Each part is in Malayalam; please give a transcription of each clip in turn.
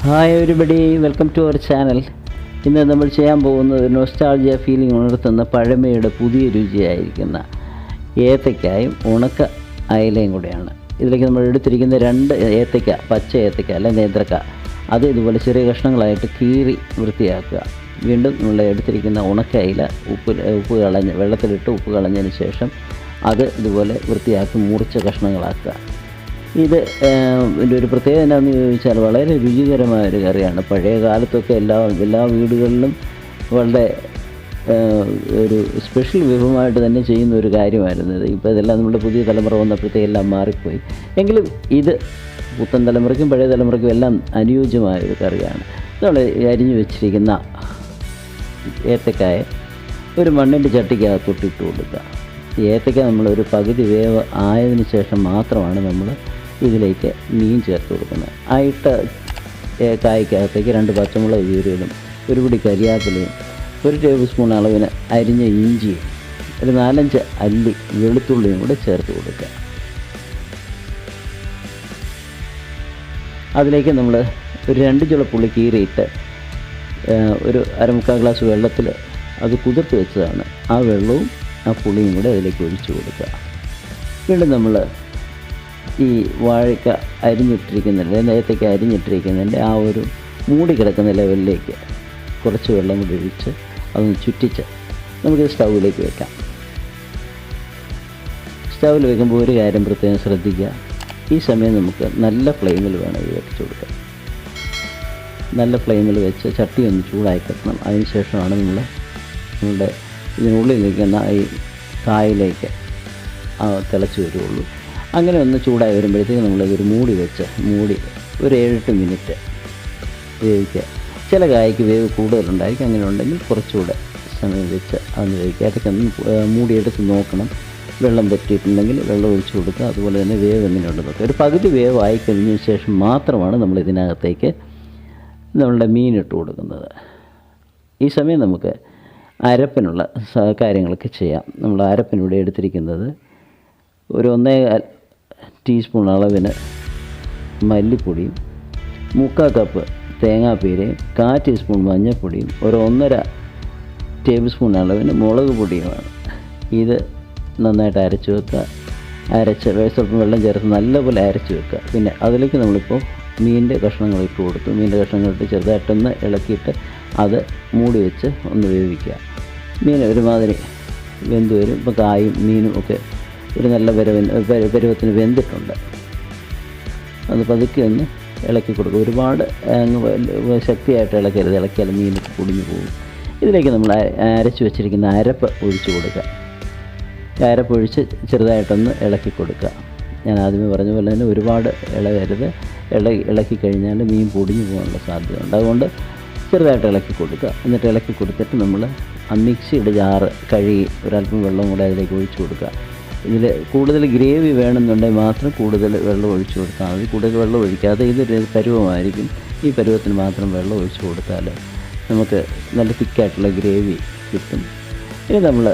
Hi everybody, welcome to our channel. ഇന്ന് നമ്മൾ ചെയ്യാൻ പോകുന്നത് നൊസ്റ്റാൾജിയ ഫീലിംഗ് ഉണർത്തുന്ന പഴമയുടെ പുതിയ രുചിയായിരിക്കുന്ന ഏത്തയ്ക്കായും ഉണക്ക അയലയും കൂടെയാണ്. ഇതിലേക്ക് നമ്മൾ എടുത്തിരിക്കുന്ന 2 ഏത്തയ്ക്ക, പച്ച ഏത്തയ്ക്ക അല്ല നേന്ത്രക്ക, അത് ഇതുപോലെ ചെറിയ കഷ്ണങ്ങളായിട്ട് കീറി വൃത്തിയാക്കുക. വീണ്ടും നമ്മൾ എടുത്തിരിക്കുന്ന ഉണക്ക അയില ഉപ്പ് കളഞ്ഞ് വെള്ളത്തിലിട്ട് ഉപ്പ് കളഞ്ഞതിന് ശേഷം അത് ഇതുപോലെ വൃത്തിയാക്കി മുറിച്ച കഷ്ണങ്ങളാക്കുക. ഇത് ഇതിൻ്റെ ഒരു പ്രത്യേകത എന്താണെന്ന് ചോദിച്ചാൽ വളരെ രുചികരമായൊരു കറിയാണ്. പഴയ കാലത്തൊക്കെ എല്ലാ വീടുകളിലും വളരെ ഒരു സ്പെഷ്യൽ വിഭവമായിട്ട് തന്നെ ചെയ്യുന്ന ഒരു കാര്യമായിരുന്നു ഇത്. ഇപ്പോൾ ഇതെല്ലാം നമ്മുടെ പുതിയ തലമുറ വന്നപ്പോഴത്തേക്ക് എല്ലാം മാറിപ്പോയി. എങ്കിലും ഇത് പുത്തൻ തലമുറയ്ക്കും പഴയ തലമുറയ്ക്കും എല്ലാം അനുയോജ്യമായൊരു കറിയാണ്. നമ്മൾ അരിഞ്ഞു വെച്ചിരിക്കുന്ന ഏത്തക്കായ ഒരു മണ്ണിൻ്റെ ചട്ടിക്കകത്തോട്ടിട്ട് കൊടുക്കുക. ഈ ഏത്തക്ക നമ്മളൊരു പകുതി വേവ് ആയതിനു ശേഷം മാത്രമാണ് നമ്മൾ ഇതിലേക്ക് മീൻ ചേർത്ത് കൊടുക്കുന്നത്. ആ ഇട്ട കായ്ക്കകത്തേക്ക് 2 പച്ചമുളക് കീറിയതും ഒരു പിടി കരിയാപ്പിലയും 1 ടേബിൾ സ്പൂൺ അളവിന് അരിഞ്ഞ ഇഞ്ചിയും ഒരു 4-5 അല്ലി വെളുത്തുള്ളിയും കൂടെ ചേർത്ത് കൊടുക്കുക. അതിലേക്ക് നമ്മൾ ഒരു 2 ചുളപ്പുള്ളി കീറിയിട്ട് ഒരു 1/4 ഗ്ലാസ് വെള്ളത്തിൽ അത് കുതിർത്ത് വെച്ചതാണ്. ആ വെള്ളവും ആ പുളിയും കൂടെ അതിലേക്ക് ഒഴിച്ചു കൊടുക്കുക. വീണ്ടും നമ്മൾ ഈ വാഴയ്ക്ക അരിഞ്ഞിട്ടിരിക്കുന്നില്ല, നേരത്തേക്ക് അരിഞ്ഞിട്ടിരിക്കുന്നതിൻ്റെ ആ ഒരു മൂടി കിടക്കുന്ന ലെവലിലേക്ക് കുറച്ച് വെള്ളം കൂടി ഒഴിച്ച് അതൊന്ന് ചുറ്റിച്ച് നമുക്ക് സ്റ്റൗവിലേക്ക് വെക്കാം. സ്റ്റൗവിൽ വെക്കുമ്പോൾ ഒരു കാര്യം പ്രത്യേകം ശ്രദ്ധിക്കുക, ഈ സമയം നമുക്ക് നല്ല ഫ്ലെയിമിൽ വേണം ഇത് വെച്ച് കൊടുക്കാം. നല്ല ഫ്ലെയിമിൽ വെച്ച് ചട്ടി ഒന്ന് ചൂടായി കിട്ടണം. അതിന് ശേഷമാണ് നമ്മളുടെ ഇതിനുള്ളിൽ നിൽക്കുന്ന ഈ കായലേക്ക് തിളച്ച് വരുള്ളൂ. അങ്ങനെ ഒന്ന് ചൂടായി വരുമ്പോഴത്തേക്ക് നമ്മളിതൊരു മൂടി ഒരു 7-8 മിനിറ്റ് വേവിക്കുക. ചില കായ്ക്ക് വേവ് കൂടുതലുണ്ടായിരിക്കും, അങ്ങനെ ഉണ്ടെങ്കിൽ കുറച്ചുകൂടെ സമയം വെച്ച് അതൊന്ന് വേവിക്കുക. അതൊക്കെ ഒന്ന് മൂടിയെടുത്ത് നോക്കണം. വെള്ളം പറ്റിയിട്ടുണ്ടെങ്കിൽ വെള്ളം ഒഴിച്ചു കൊടുക്കുക. അതുപോലെ തന്നെ വേവ് എങ്ങനെയുണ്ടെന്ന് നോക്കുക. ഒരു പകുതി വേവ് ആയി കഴിഞ്ഞതിന് ശേഷം മാത്രമാണ് നമ്മൾ ഇതിനകത്തേക്ക് നമ്മളുടെ മീനിട്ട് കൊടുക്കുന്നത്. ഈ സമയം നമുക്ക് അരപ്പിനുള്ള കാര്യങ്ങളൊക്കെ ചെയ്യാം. നമ്മൾ അരപ്പിനിവിടെ എടുത്തിരിക്കുന്നത് ഒരു 1 ടീസ്പൂൺ അളവിന് മല്ലിപ്പൊടിയും 3/4 കപ്പ് തേങ്ങാപ്പീരയും 1/4 ടീസ്പൂൺ മഞ്ഞൾപ്പൊടിയും ഒരു 1.5 ടേബിൾ സ്പൂൺ അളവിന് മുളക് പൊടിയുമാണ്. ഇത് നന്നായിട്ട് അരച്ച് വെക്കുക. സ്വല്പം വെള്ളം ചേർത്ത് നല്ലപോലെ അരച്ച് വെക്കുക. പിന്നെ അതിലേക്ക് നമ്മളിപ്പോൾ മീനിൻ്റെ കഷ്ണങ്ങൾ ഇട്ട് കൊടുത്തു. മീനിൻ്റെ കഷ്ണങ്ങളിട്ട് ചെറുതായിട്ടൊന്ന് ഇളക്കിയിട്ട് അത് മൂടി വെച്ച് ഒന്ന് വേവിക്കുക. മീൻ ഒരുമാതിരി വെന്ത് വരും. ഇപ്പോൾ കായും മീനും ഒക്കെ ഒരു നല്ല പരുവത്തിന് വെന്തിട്ടുണ്ട്. അത് പതുക്കെ ഒന്ന് ഇളക്കി കൊടുക്കുക. ഒരുപാട് ശക്തിയായിട്ട് ഇളക്കരുത്, ഇളക്കിയാൽ മീനൊക്കെ പൊടിഞ്ഞു പോകും. ഇതിലേക്ക് നമ്മൾ അരച്ച് വെച്ചിരിക്കുന്ന അരപ്പ് ഒഴിച്ച് കൊടുക്കുക. അരപ്പ് ഒഴിച്ച് ചെറുതായിട്ടൊന്ന് ഇളക്കി കൊടുക്കുക. ഞാൻ ആദ്യമേ പറഞ്ഞ പോലെ തന്നെ ഒരുപാട് ഇളകരുത്. ഇളക്കി കഴിഞ്ഞാൽ മീൻ പൊടിഞ്ഞു പോകാനുള്ള സാധ്യതയുണ്ട്. അതുകൊണ്ട് ചെറുതായിട്ട് ഇളക്കി കൊടുക്കുക. എന്നിട്ട് ഇളക്കി കൊടുത്തിട്ട് നമ്മൾ ആ മിക്സിയുടെ ജാറ് കഴുകി ഒരല്പം വെള്ളം കൂടെ അതിലേക്ക് ഒഴിച്ചു കൊടുക്കുക. ഇതിൽ കൂടുതൽ ഗ്രേവി വേണമെന്നുണ്ടെങ്കിൽ മാത്രം കൂടുതൽ വെള്ളം ഒഴിച്ചു കൊടുത്താൽ മതി. കൂടുതൽ വെള്ളം ഒഴിക്കാതെ ഇതൊരു പരുവമായിരിക്കും. ഈ പരുവത്തിന് മാത്രം വെള്ളം ഒഴിച്ചു കൊടുത്താൽ നമുക്ക് നല്ല തിക്കായിട്ടുള്ള ഗ്രേവി കിട്ടും. ഇനി നമ്മൾ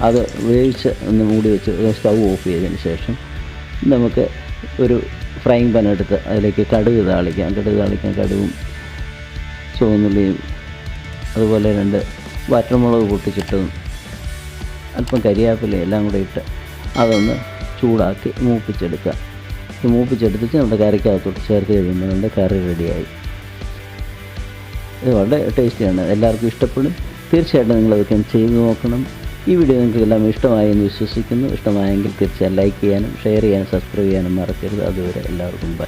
അത് വേവിച്ച് ഒന്ന് മൂടി വെച്ച് സ്റ്റൗ ഓഫ് ചെയ്തതിന് ശേഷം നമുക്ക് ഒരു ഫ്രൈങ് പാൻ എടുത്ത് അതിലേക്ക് കടുക് താളിക്കാം. കടുകും ചുവന്നുള്ളിയും അതുപോലെ 2 വറ്റൽമുളക് പൊട്ടിച്ചിട്ടതും അല്പം കരിയാപ്പിലയും എല്ലാം കൂടെ ഇട്ട് അതൊന്ന് ചൂടാക്കി മൂപ്പിച്ചെടുക്കുക. ഇത് മൂപ്പിച്ചെടുത്തിട്ട് നമ്മുടെ കറിക്കകത്തോട്ട് ചേർത്ത് കഴിയുമ്പോൾ നമ്മുടെ കറി റെഡിയായി. ഇത് വളരെ ടേസ്റ്റിയാണ്, എല്ലാവർക്കും ഇഷ്ടപ്പെടും. തീർച്ചയായിട്ടും നിങ്ങളതൊക്കെ ചെയ്ത് നോക്കണം. ഈ വീഡിയോ നിങ്ങൾക്ക് എല്ലാം ഇഷ്ടമായി എന്ന് വിശ്വസിക്കുന്നു. ഇഷ്ടമായെങ്കിൽ തീർച്ചയായും ലൈക്ക് ചെയ്യാനും ഷെയർ ചെയ്യാനും സബ്സ്ക്രൈബ് ചെയ്യാനും മറക്കരുത്. അതുവരെ എല്ലാവർക്കും ബൈ.